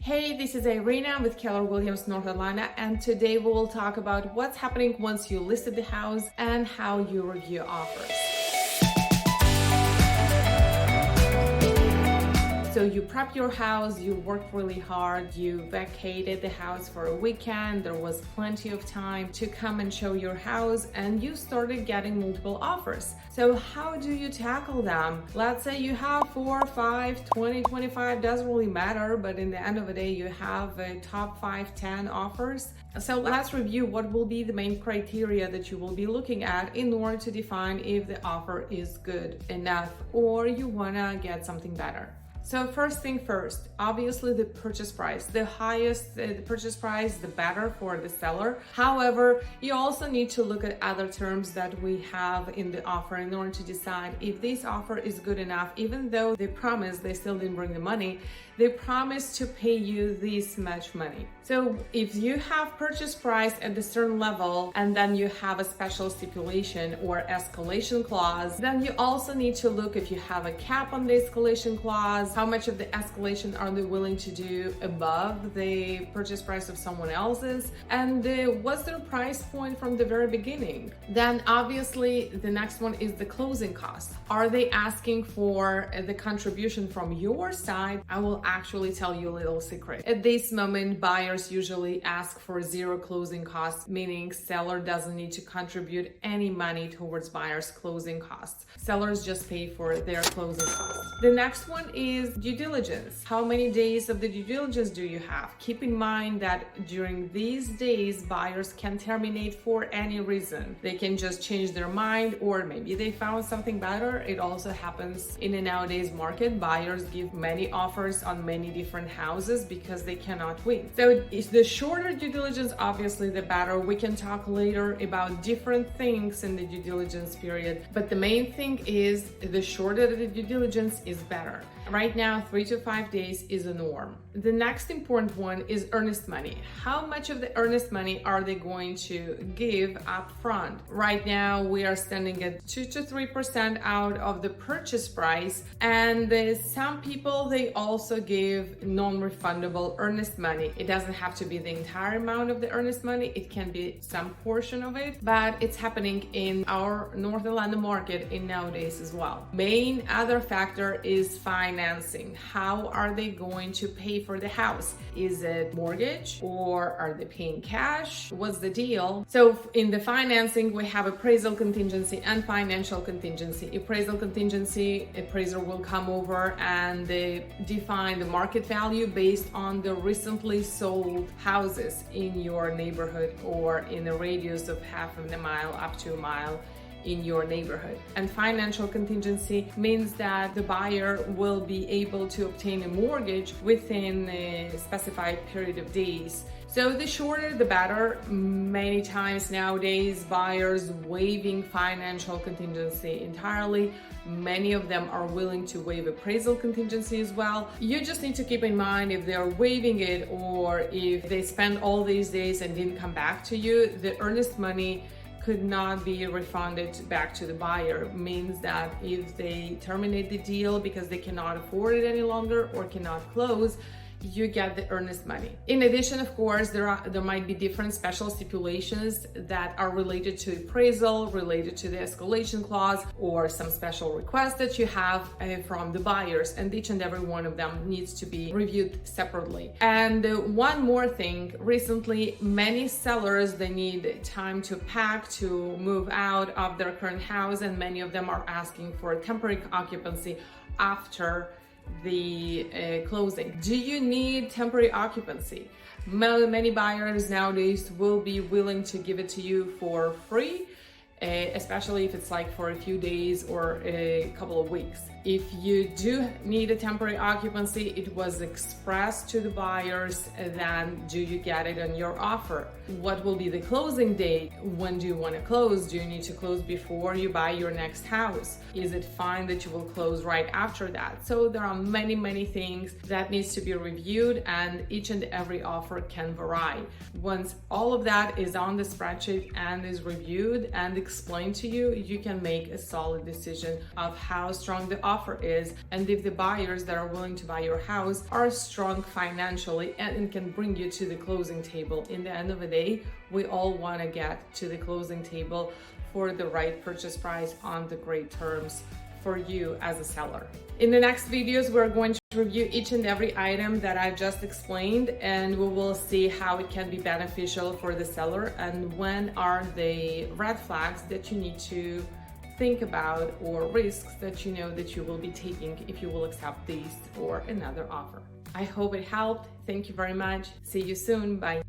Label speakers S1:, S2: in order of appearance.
S1: Hey, this is Irina with Keller Williams North Atlanta, and today we will talk about what's happening once you listed the house and how you review offers. So you prep your house, you worked really hard, you vacated the house for a weekend, there was plenty of time to come and show your house, and you started getting multiple offers. So how do you tackle them? Let's say you have 4, 5, 20, 25, doesn't really matter, but in the end of the day, you have a top 5, 10 offers. So let's review what will be the main criteria that you will be looking at in order to define if the offer is good enough or you wanna get something better. So first thing first, obviously the purchase price. The highest the purchase price, the better for the seller. However, you also need to look at other terms that we have in the offer in order to decide if this offer is good enough. Even though they promised, they still didn't bring the money, they promised to pay you this much money. So if you have purchase price at a certain level and then you have a special stipulation or escalation clause, then you also need to look if you have a cap on the escalation clause, how much of the escalation are they willing to do above the purchase price of someone else's, and what's their price point from the very beginning. Then obviously the next one is the closing cost. Are they asking for the contribution from your side? I will actually tell you a little secret. At this moment, buyers usually ask for zero closing costs, meaning seller doesn't need to contribute any money towards buyer's closing costs. Sellers just pay for their closing costs. The next one is due diligence. How many days of the due diligence do you have? Keep in mind that during these days, buyers can terminate for any reason. They can just change their mind, or maybe they found something better. It also happens in a nowadays market. Buyers give many offers on many different houses because they cannot win. So if the shorter due diligence, obviously the better. We can talk later about different things in the due diligence period, but the main thing is the shorter the due diligence is better. Right now, 3 to 5 days is a norm. The next important one is earnest money. How much of the earnest money are they going to give up front? Right now, we are standing at 2 to 3% out of the purchase price, and some people, they also give non-refundable earnest money. It doesn't have to be the entire amount of the earnest money. It can be some portion of it, but it's happening in our North Atlanta market in nowadays as well. Main other factor is financing. How are they going to pay for the house? Is it mortgage or are they paying cash? What's the deal? So in the financing, we have appraisal contingency and financial contingency. Appraisal contingency, appraiser will come over and they define the market value based on the recently sold houses in your neighborhood or in a radius of half of a mile up to a mile in your neighborhood. And financial contingency means that the buyer will be able to obtain a mortgage within a specified period of days. So the shorter the better. Many times nowadays, buyers waiving financial contingency entirely. Many of them are willing to waive appraisal contingency as well. You just need to keep in mind if they're waiving it or if they spend all these days and didn't come back to you, the earnest money could not be refunded back to the buyer. Means that if they terminate the deal because they cannot afford it any longer or cannot close, you get the earnest money. In addition, of course, there might be different special stipulations that are related to appraisal, related to the escalation clause, or some special requests that you have from the buyers, and each and every one of them needs to be reviewed separately. And one more thing, recently, many sellers, they need time to pack, to move out of their current house, and many of them are asking for temporary occupancy after the closing. Do you need temporary occupancy? Many buyers nowadays will be willing to give it to you for free, especially if it's like for a few days or a couple of weeks. If you do need a temporary occupancy, it was expressed to the buyers, then do you get it on your offer? What will be the closing date? When do you want to close? Do you need to close before you buy your next house? Is it fine that you will close right after that? So there are many things that needs to be reviewed, and each and every offer can vary. Once all of that is on the spreadsheet and is reviewed and explained to you, you can make a solid decision of how strong the offer offer is, and if the buyers that are willing to buy your house are strong financially and can bring you to the closing table. In the end of the day, we all want to get to the closing table for the right purchase price on the great terms for you as a seller. In the next videos, we're going to review each and every item that I've just explained, and we will see how it can be beneficial for the seller and when are the red flags that you need to think about or risks that you know that you will be taking if you will accept these or another offer. I hope it helped. Thank you very much. See you soon. Bye.